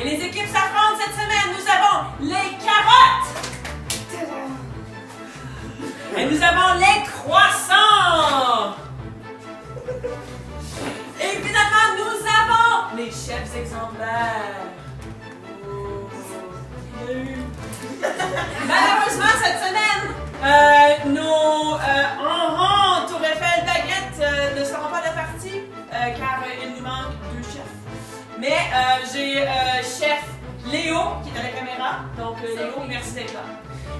Et les équipes s'affrontent cette semaine. Nous avons les carottes. Et nous avons les croissants. Et finalement, nous avons les chefs exemplaires. Malheureusement, cette semaine, nos Tour Eiffel baguettes ne seront pas de partie car il nous manque 2 chefs. Mais j'ai chef Léo qui est à la caméra. Donc Léo, merci d'être là.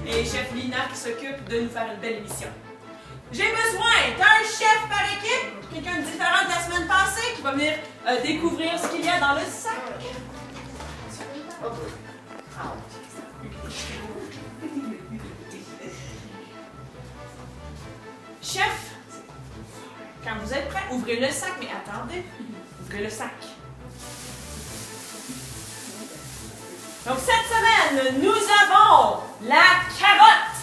Et chef Lina qui s'occupe de nous faire une belle émission. J'ai besoin d'un chef par équipe, quelqu'un de différent de la semaine passée qui va venir découvrir ce qu'il y a dans le sac. Chef, quand vous êtes prêt, ouvrez le sac, mais attendez, ouvrez le sac. Donc cette semaine, nous avons la carotte.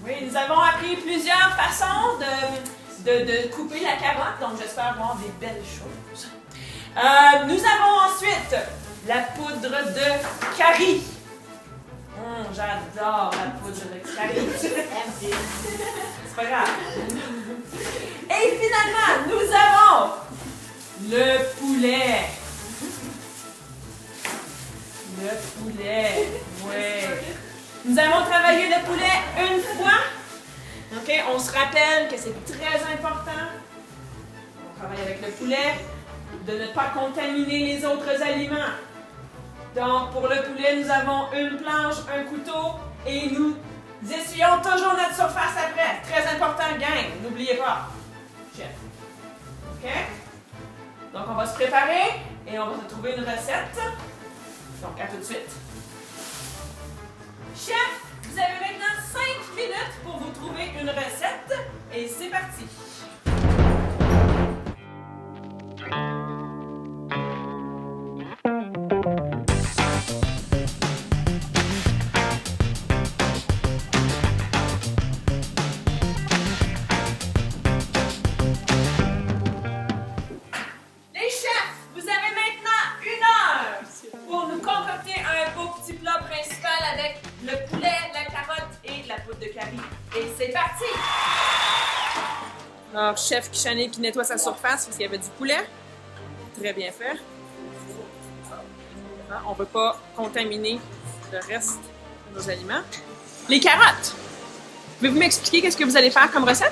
Oui, nous avons appris plusieurs façons de couper la carotte, donc j'espère voir des belles choses. Nous avons ensuite la poudre de curry. J'adore la poudre de curry. C'est pas grave. Et finalement, nous avons le poulet. Le poulet, oui. Nous avons travaillé le poulet une fois. OK, on se rappelle que c'est très important. On travaille avec le poulet de ne pas contaminer les autres aliments. Donc, pour le poulet, nous avons une planche, un couteau et nous essuyons toujours notre surface après. Très important, gang. N'oubliez pas. Chef. OK? Donc, on va se préparer et on va se trouver une recette. Donc, à tout de suite. Chef, vous avez maintenant 5 minutes pour vous trouver une recette et c'est parti. Alors, chef Kishané qui nettoie sa surface parce qu'il y avait du poulet. Très bien fait. On ne veut pas contaminer le reste de nos aliments. Les carottes! Pouvez-vous m'expliquer qu'est-ce que vous allez faire comme recette?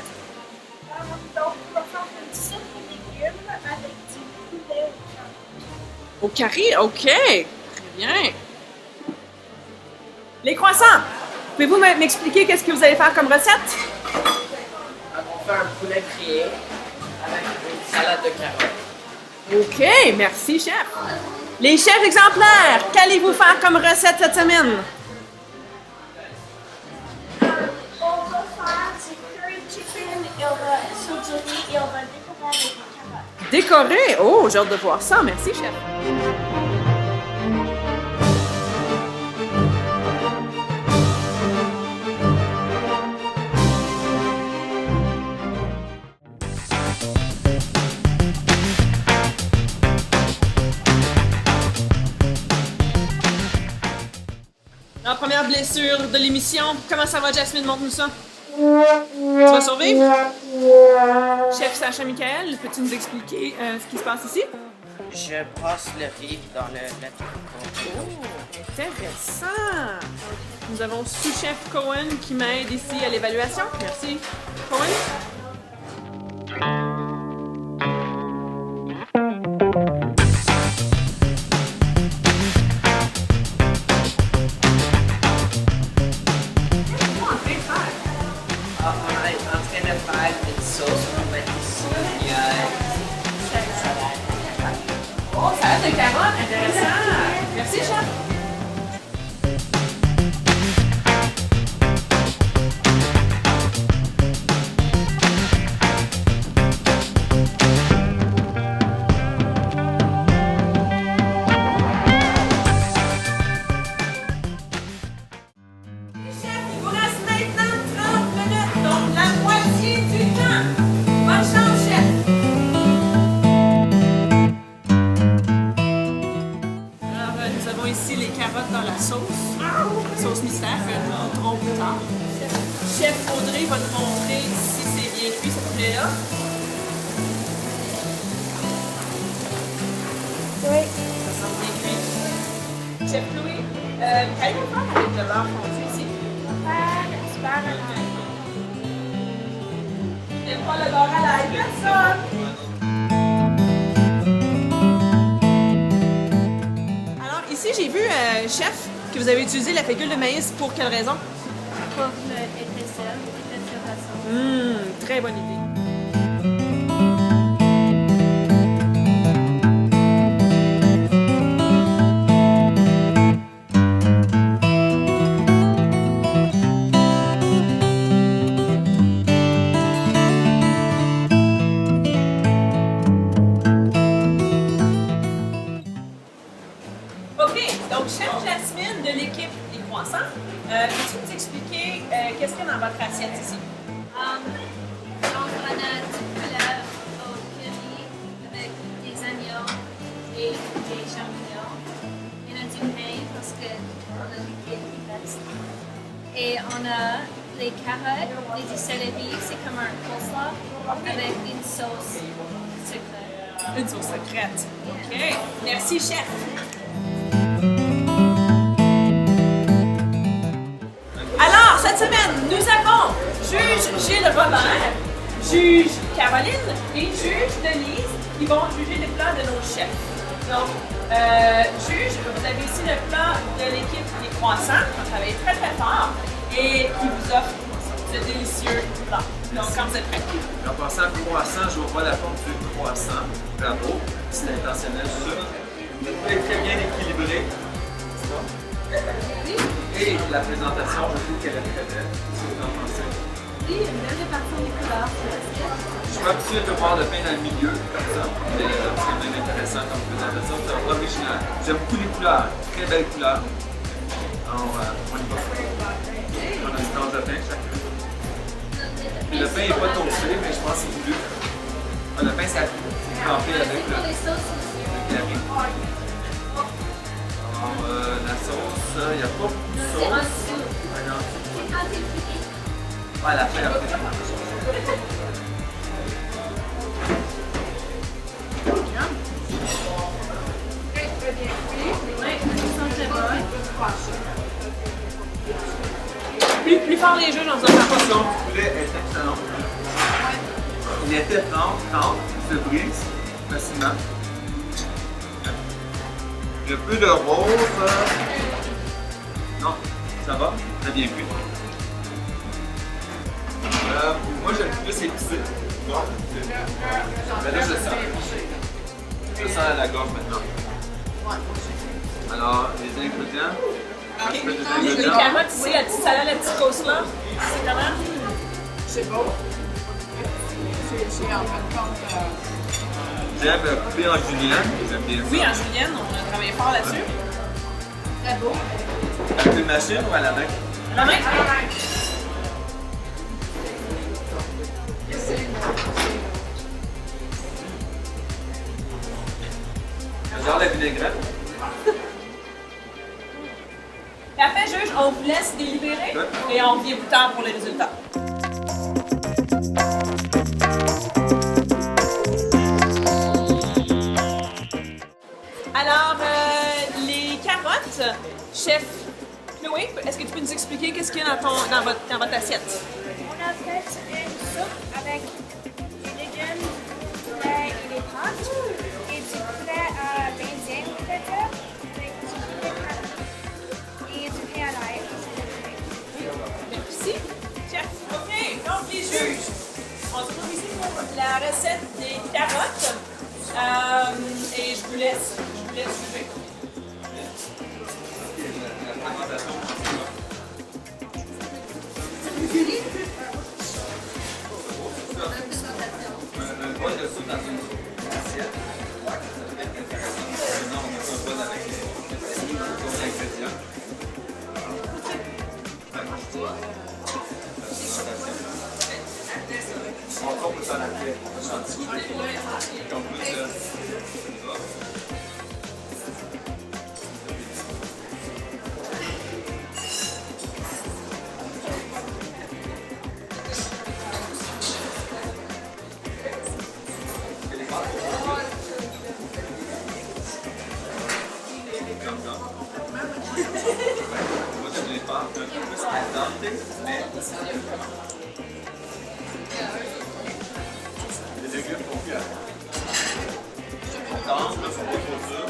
Donc, on va faire une soupe de légumes avec du poulet au curry. Au curry, OK! Très bien. Les croissants! Pouvez-vous m'expliquer qu'est-ce que vous allez faire comme recette? On fait un poulet grillé avec une salade de carottes. OK, merci, chef. Les chefs exemplaires, qu'allez-vous faire comme recette cette semaine? On va faire du curry chicken et on va sauter et on va décorer avec des carottes. Décorer? Oh, j'ai hâte de voir ça. Merci, chef. La première blessure de l'émission. Comment ça va, Jasmine? Montre-nous ça. Tu vas survivre? Chef Sacha Michael, peux-tu nous expliquer ce qui se passe ici? Je passe le riz dans le lait. Oh, intéressant! Nous avons sous-chef Cohen qui m'aide ici à l'évaluation. Merci. Cohen? Salade de carottes, intéressant! Merci, chef! sauce mystère que nous montrerons plus tard. Chef Audrey va nous montrer si c'est bien cuit ce poulet-là. Oui. Ça semble bien cuit. Chef Louis, qu'allez-vous faire avec le beurre fondu ici? On va faire du beurre à l'ail. J'aime pas le beurre à l'ail, personne! Alors, ici, j'ai vu, chef, que vous avez utilisé la fécule de maïs pour quelle raison? Pour l'épaisseur. Très bonne idée. OK, donc chef Jasmine de l'équipe des croissants, peux-tu nous expliquer qu'est-ce qu'il y a dans votre assiette ici? Donc, on a du poulet au curry avec des oignons et des champignons. Il y a du pain parce qu'on a liquide qui reste. Et on a les carottes et du céleri, c'est comme un coleslaw avec une sauce sucrée. Une sauce secrète. OK. Merci, chef. Alors, cette semaine, nous avons juge Gilles Robert, juge Caroline et juge Denise qui vont juger les plats de nos chefs. Donc, juge, vous avez ici le plat de l'équipe des croissants, qui ont travaillé très très fort et qui vous offre ce délicieux plat. Donc, quand vous êtes prêts. En passant croissant, je vois pas la forme du croissant. Bravo, c'est intentionnel ça. Le plat est très bien équilibré. Et la présentation, je trouve qu'elle est très belle. Qu'est-ce que vous en pensez? Oui, une belle répartition des couleurs. Je suis pas habitué de voir le pain dans le milieu, comme ça. Mais c'est quand même intéressant comme présentation. C'est original. J'aime beaucoup les couleurs. Très belles couleurs. Alors, on y va. On a une tranche de pain chacun. Et le pain n'est pas toasté, mais je pense que c'est voulu. Le pain, c'est trempé avec le carré. Alors, la sauce, il n'y a pas beaucoup de sauce. Ah, non. Ah, la fin, après. Plus fort les jeux, j'en ai pas. Le poulet est excellent. Il était trempe, il se brise facilement. Il y a peu de rose. Non, ça va, très bien cuit. Moi, j'aime plus épicé. Bon, mais là, je le sens. Je le sens à la gorge maintenant. Alors, les ingrédients. Okay. Les carottes ici, la petite salade, la petite sauce là, c'est comment? C'est beau. C'est en fin de compte. J'aime couper en julienne, j'aime bien ça. Oui, en julienne, on a travaillé fort là-dessus. Très beau. Avec une machine ou à la main? La main? Genre la vinaigrette. Parfait, juge, on vous laisse délibérer et on revient plus tard pour les résultats. Alors, les carottes, chef Chloé, est-ce que tu peux nous expliquer qu'est-ce qu'il y a dans votre assiette? On a fait une soupe avec des légumes, du poulet et des pâtes. Et du poulet à l'indien, peut-être, avec du poulet carotte et du pain à l'ail. Merci, chef. OK, donc les juges, on se retrouve ici pour la recette des carottes. Et je vous laisse juger. Un bol de soupe dans une assiette. Ça peut être intéressant. Maintenant, on a un bol avec les ingrédients. On peut s'en appeler. En plus, Les légumes sont cuits. On tente, là, sont pas trop durs.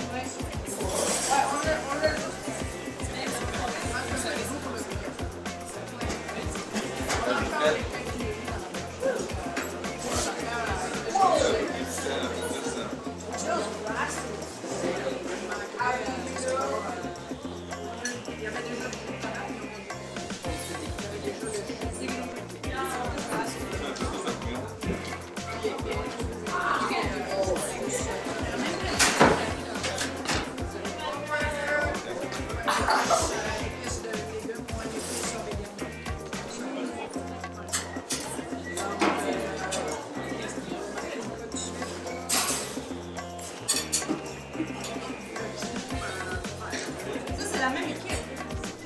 Ça, c'est la même équipe.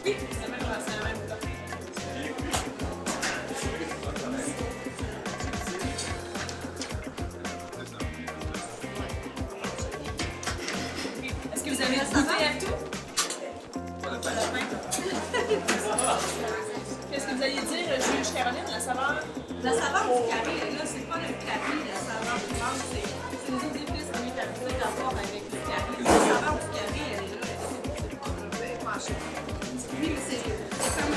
Oui, c'est la même temps. Est-ce que vous avez goûté à tout? Pas de pain. Qu'est-ce que vous alliez dire, juge Caroline, la saveur? La saveur du carré, là, c'est pas le carré, la saveur du mangue, c'est les épices qu'on est habitué d'avoir avec le carré. La saveur du carré, elle est là, c'est pas cher. Oui, mais c'est comme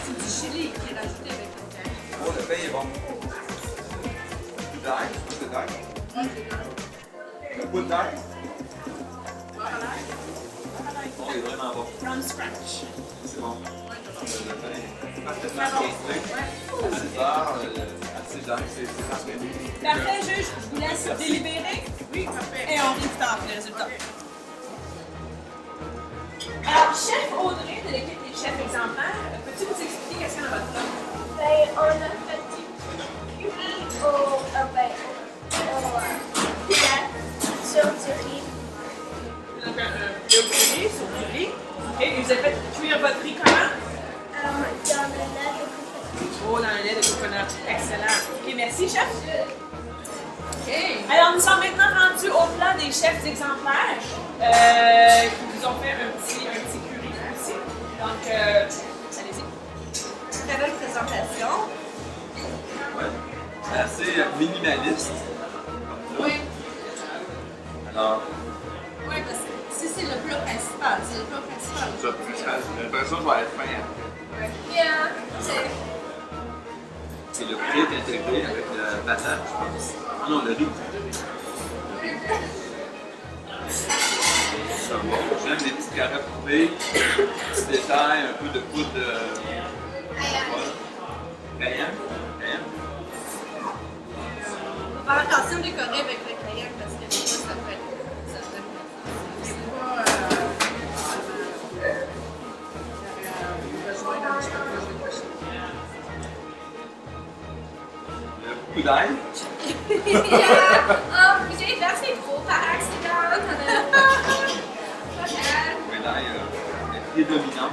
c'est du chili qui est rajouté avec le carré. Oh, le pain est bon. Du d'ail, c'est d'ail. Le bout d'ail. Oh, il est vraiment bon. From scratch. C'est bon. Le pain est parfaitement concentré. Assez d'heures, assez d'ail, c'est parfait. Parfait, juge. Je vous laisse délibérer. Oui, parfait. Et on vient plus tard pour les résultats. Alors, chef Audrey de l'équipe des chefs exemplaires, peux-tu nous expliquer qu'est-ce qu'il y a dans votre plat? Ben, on a fait du curry au poulet sur du riz. Donc, le curry sur du riz. Et vous avez fait cuire votre riz comment? Dans le lait de coconut. Oh, dans le lait de coconut. Excellent. Ok, merci, chef. Alors, nous sommes maintenant rendus au plat des chefs exemplaires qui vous ont fait un petit curry aussi. Donc, allez-y. Très belle présentation. Ouais. C'est assez minimaliste. Oui. Alors, Oui, parce que si c'est le plat principal, c'est le plat principal. j'ai l'impression que je vais être faim. Yeah, c'est. C'est le poulet est intégré avec le patate, je pense. Ah non, le riz. C'est bon. J'aime les petites carottes coupées, petits détails, un peu de poudre de cayenne. Faut faire attention de décorer avec le cayenne parce que des fois, ça peut être. C'est pas besoin d'un petit peu plus de cuisson. Beaucoup d'ail. Oh, j'ai versé trop par accident. Oui, l'ail est prédominant.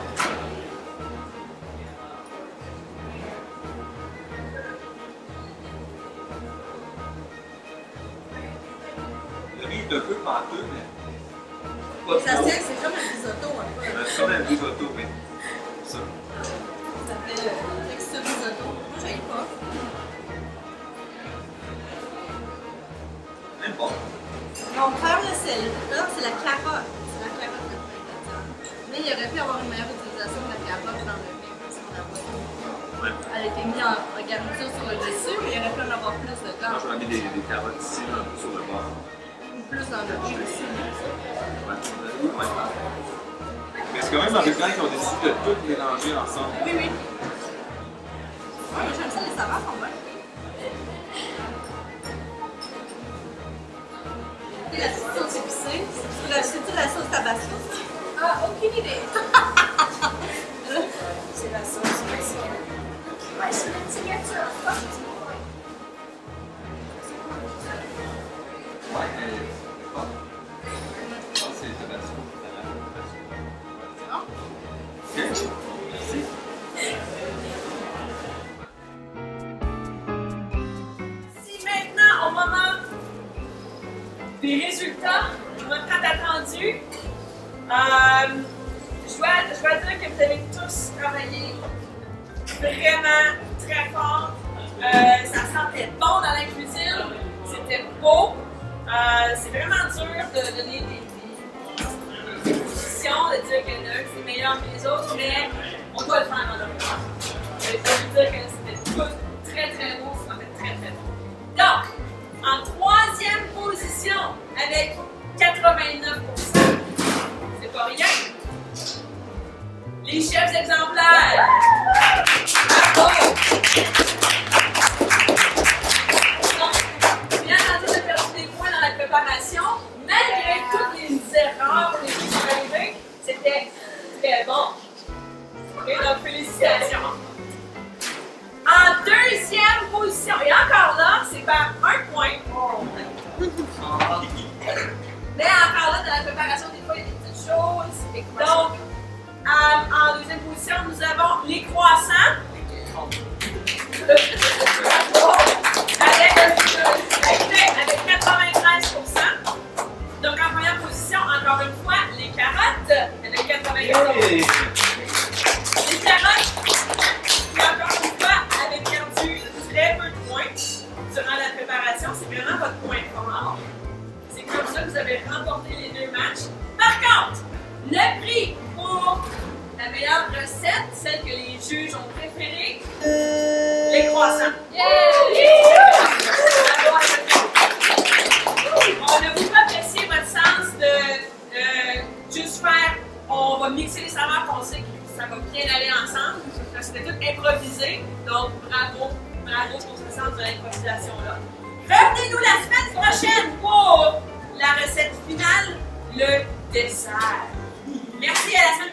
Le riz est un peu pâteux, mais pas Ça trop. c'est comme un risotto un peu. C'est comme un risotto, mais ça. Ça fait texture risotto. Moi, j'aime pas. Même bon. Mon frère, là, c'est la carotte. C'est la carotte que je fais dedans. Mais il aurait pu avoir une meilleure utilisation de la carotte dans le pain parce qu'on a pas. Ouais. Elle a été mise en garniture sur le dessus, mais il aurait pu en avoir plus dedans. Moi, j'aurais mis des carottes ici, là, un peu sur le bord. Ou plus dans le pain aussi. Ouais. Mais c'est quand même original qu'ils ont décidé de tout mélanger ensemble. Oui, oui. Ouais, moi, j'aime ça, les saveurs sont bonnes. Et la petite sauce épicée, c'est-tu la sauce tabasco? Ah, aucune idée. C'est la sauce mexicaine. Ouais, c'est une signature forte. Ouais, elle est forte. Je pense que c'est Tabasco. Ok, merci. Si maintenant, au moment des résultats, votre temps attendu, je dois dire que vous avez tous travaillé vraiment très fort. Ça sentait bon dans la cuisine. C'était beau. C'est vraiment dur de donner des positions, de dire qu'il y en a un qui est meilleur que les autres, mais on doit le faire dans notre part. Je veux dire que c'était tout très très beau, ça fait très très bon. Donc, en troisième position, avec 89%, c'est pas rien. Les chefs exemplaires. Bravo! Donc, bien entendu, j'ai perdu des points dans la préparation. Malgré toutes les erreurs qui sont arrivées, c'était très bon. Et donc, félicitations. En deuxième position, et encore là, c'est par un point. Mais encore là, dans la préparation, des fois, il y a des petites choses. Donc, en deuxième position, nous avons les croissants. avec 93%. Donc, en première position, encore une fois, les carottes, avec 94%. Les carottes, qui encore une fois, avaient perdu très peu de points durant la préparation. C'est vraiment votre point fort. C'est comme ça que vous avez remporté les deux matchs. Par contre, le prix pour la meilleure recette, celle que les juges ont préférée, les croissants. On a beaucoup apprécié votre sens de juste faire, on va mixer les saveurs qu'on sait que ça va bien aller ensemble. C'était tout improvisé, donc bravo pour ce sens de l'improvisation-là. Revenez-nous la semaine prochaine pour la recette finale, le dessert. Merci, à la semaine prochaine.